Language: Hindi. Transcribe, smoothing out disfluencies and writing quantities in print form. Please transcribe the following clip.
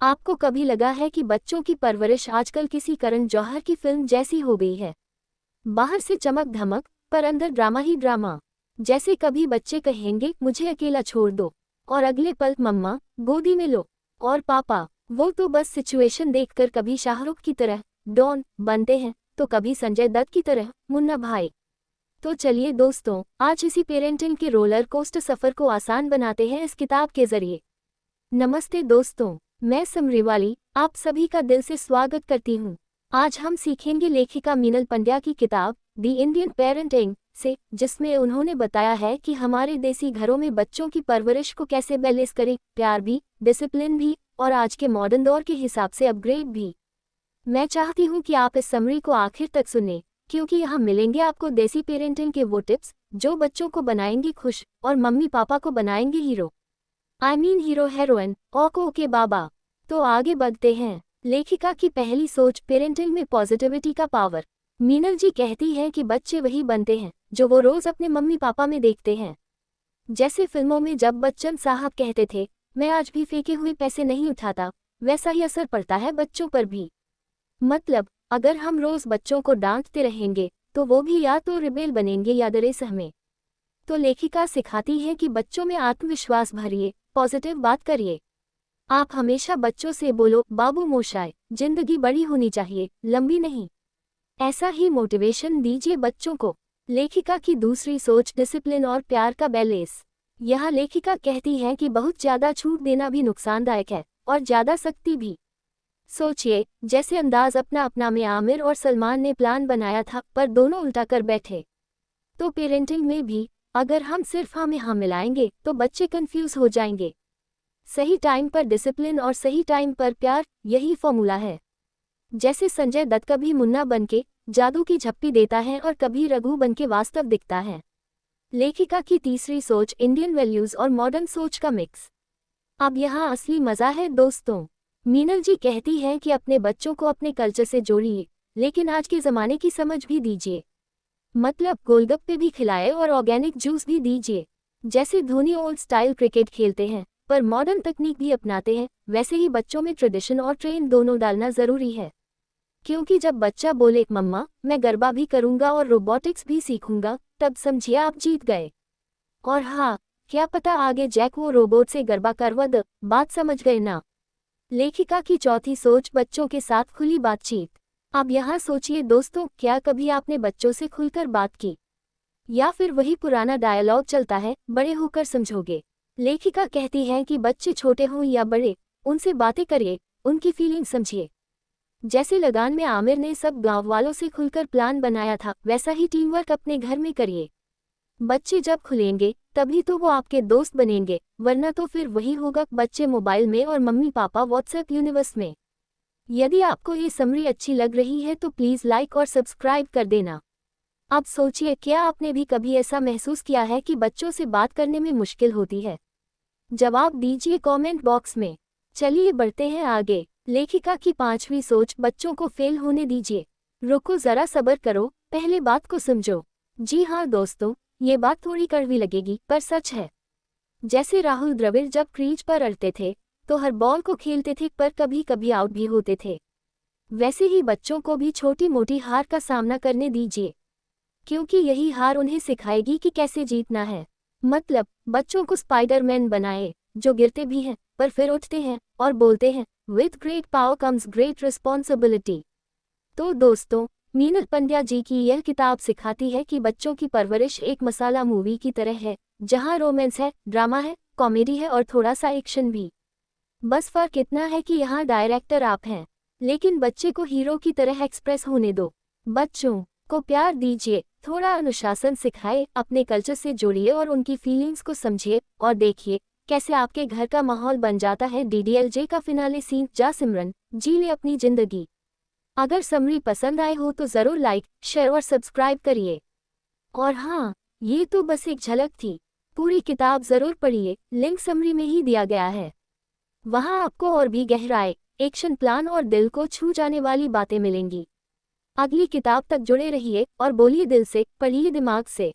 आपको कभी लगा है कि बच्चों की परवरिश आजकल किसी करण जौहर की फिल्म जैसी हो गई है? बाहर से चमक धमक, पर अंदर ड्रामा ही ड्रामा। जैसे कभी बच्चे कहेंगे मुझे अकेला छोड़ दो, और अगले पल मम्मा गोदी में लो, और पापा वो तो बस सिचुएशन देखकर कभी शाहरुख की तरह डॉन बनते हैं तो कभी संजय दत्त की तरह मुन्ना भाई। तो चलिए दोस्तों, आज इसी पेरेंटिंग के रोलर कोस्टर सफर को आसान बनाते हैं इस किताब के जरिए। नमस्ते दोस्तों, मैं समरीवाली आप सभी का दिल से स्वागत करती हूँ। आज हम सीखेंगे लेखिका मीनल पंड्या की किताब द इंडियन पेरेंटिंग से, जिसमें उन्होंने बताया है कि हमारे देसी घरों में बच्चों की परवरिश को कैसे बैलेंस करें, प्यार भी, डिसिप्लिन भी, और आज के मॉडर्न दौर के हिसाब से अपग्रेड भी। मैं चाहती हूँ कि आप इस समरी को आखिर तक सुनें, क्योंकि यहाँ मिलेंगे आपको देसी पेरेंटिंग के वो टिप्स जो बच्चों को बनाएंगे खुश और मम्मी पापा को बनाएंगे हीरो। हीरो हेरोइन ओके बाबा। तो आगे बढ़ते हैं। लेखिका की पहली सोच, पेरेंटिंग में पॉजिटिविटी का पावर। मीनल जी कहती हैं कि बच्चे वही बनते हैं जो वो रोज अपने मम्मी पापा में देखते हैं। जैसे फिल्मों में जब बच्चन साहब कहते थे मैं आज भी फेंके हुए पैसे नहीं उठाता, वैसा ही असर पड़ता है बच्चों पर भी। मतलब अगर हम रोज बच्चों को डांटते रहेंगे तो वो भी या तो रिबेल बनेंगे या डरे सहमे। तो लेखिका सिखाती है कि बच्चों में आत्मविश्वास भरिए, पॉजिटिव बात करिए। आप हमेशा बच्चों से बोलो बाबू मोशाय, जिंदगी बड़ी होनी चाहिए, लंबी नहीं। ऐसा ही मोटिवेशन दीजिए बच्चों को। लेखिका की दूसरी सोच, डिसिप्लिन और प्यार का बैलेंस। यह लेखिका कहती है कि बहुत ज्यादा छूट देना भी नुकसानदायक है और ज्यादा सख्ती भी। सोचिए, जैसे अंदाज अपना अपना में आमिर और सलमान ने प्लान बनाया था पर दोनों उल्टा कर बैठे। तो पेरेंटिंग में भी अगर हम सिर्फ हाँ में हाँ मिलाएंगे तो बच्चे कंफ्यूज हो जाएंगे। सही टाइम पर डिसिप्लिन और सही टाइम पर प्यार, यही फॉर्मूला है। जैसे संजय दत्त कभी मुन्ना बनके जादू की झप्पी देता है और कभी रघु बनके वास्तव दिखता है। लेखिका की तीसरी सोच, इंडियन वैल्यूज और मॉडर्न सोच का मिक्स। अब यहाँ असली मजा है दोस्तों। मीनल जी कहती हैं कि अपने बच्चों को अपने कल्चर से जोड़िए, लेकिन आज के ज़माने की समझ भी दीजिए। मतलब गोलगप्पे भी खिलाए और ऑर्गेनिक जूस भी दीजिए। जैसे धोनी ओल्ड स्टाइल क्रिकेट खेलते हैं पर मॉडर्न तकनीक भी अपनाते हैं, वैसे ही बच्चों में ट्रेडिशन और ट्रेंड दोनों डालना जरूरी है। क्योंकि जब बच्चा बोले मम्मा मैं गरबा भी करूंगा और रोबोटिक्स भी सीखूंगा, तब समझिए आप जीत गए। और हाँ, क्या पता आगे जैक वो रोबोट से गरबा करवा दे। बात समझ गए ना? लेखिका की चौथी सोच, बच्चों के साथ खुली बातचीत। अब यहाँ सोचिए दोस्तों, क्या कभी आपने बच्चों से खुलकर बात की, या फिर वही पुराना डायलॉग चलता है बड़े होकर समझोगे। लेखिका कहती है कि बच्चे छोटे हों या बड़े, उनसे बातें करिए, उनकी फीलिंग समझिए। जैसे लगान में आमिर ने सब गांव वालों से खुलकर प्लान बनाया था, वैसा ही टीम वर्क अपने घर में करिए। बच्चे जब खुलेंगे तभी तो वो आपके दोस्त बनेंगे, वरना तो फिर वही होगा बच्चे मोबाइल में और मम्मी पापा व्हाट्सएप यूनिवर्स में। यदि आपको ये समरी अच्छी लग रही है तो प्लीज़ लाइक और सब्सक्राइब कर देना। अब सोचिए, क्या आपने भी कभी ऐसा महसूस किया है कि बच्चों से बात करने में मुश्किल होती है? जवाब दीजिए कमेंट बॉक्स में। चलिए बढ़ते हैं आगे। लेखिका की पांचवी सोच, बच्चों को फेल होने दीजिए। रुको जरा, सब्र करो, पहले बात को समझो। जी हाँ दोस्तों, ये बात थोड़ी कड़वी लगेगी पर सच है। जैसे राहुल द्रविड़ जब क्रीज पर अड़ते थे तो हर बॉल को खेलते थे पर कभी कभी आउट भी होते थे। वैसे ही बच्चों को भी छोटी मोटी हार का सामना करने दीजिए, क्योंकि यही हार उन्हें सिखाएगी कि कैसे जीतना है। मतलब बच्चों को स्पाइडरमैन बनाए, जो गिरते भी हैं पर फिर उठते हैं और बोलते हैं with great power comes great responsibility. तो दोस्तों, मीनल पंड्या जी की यह किताब सिखाती है कि बच्चों की परवरिश एक मसाला मूवी की तरह है, जहां रोमांस है, ड्रामा है, कॉमेडी है और थोड़ा सा एक्शन भी। बस फर्क इतना है कि यहाँ डायरेक्टर आप हैं, लेकिन बच्चे को हीरो की तरह एक्सप्रेस होने दो। बच्चों को प्यार दीजिए, थोड़ा अनुशासन सिखाए, अपने कल्चर से जोड़िए और उनकी फीलिंग्स को समझिए, और देखिए कैसे आपके घर का माहौल बन जाता है डीडीएलजे का फिनाले सीन, जा सिमरन जी ले अपनी जिंदगी। अगर समरी पसंद आए हो तो ज़रूर लाइक, शेयर और सब्सक्राइब करिए। और हाँ, ये तो बस एक झलक थी, पूरी किताब ज़रूर पढ़िए, लिंक समरी में ही दिया गया है। वहाँ आपको और भी गहराई, एक्शन प्लान और दिल को छू जाने वाली बातें मिलेंगी। अगली किताब तक जुड़े रहिए और बोलिए दिल से, पढ़िए दिमाग से।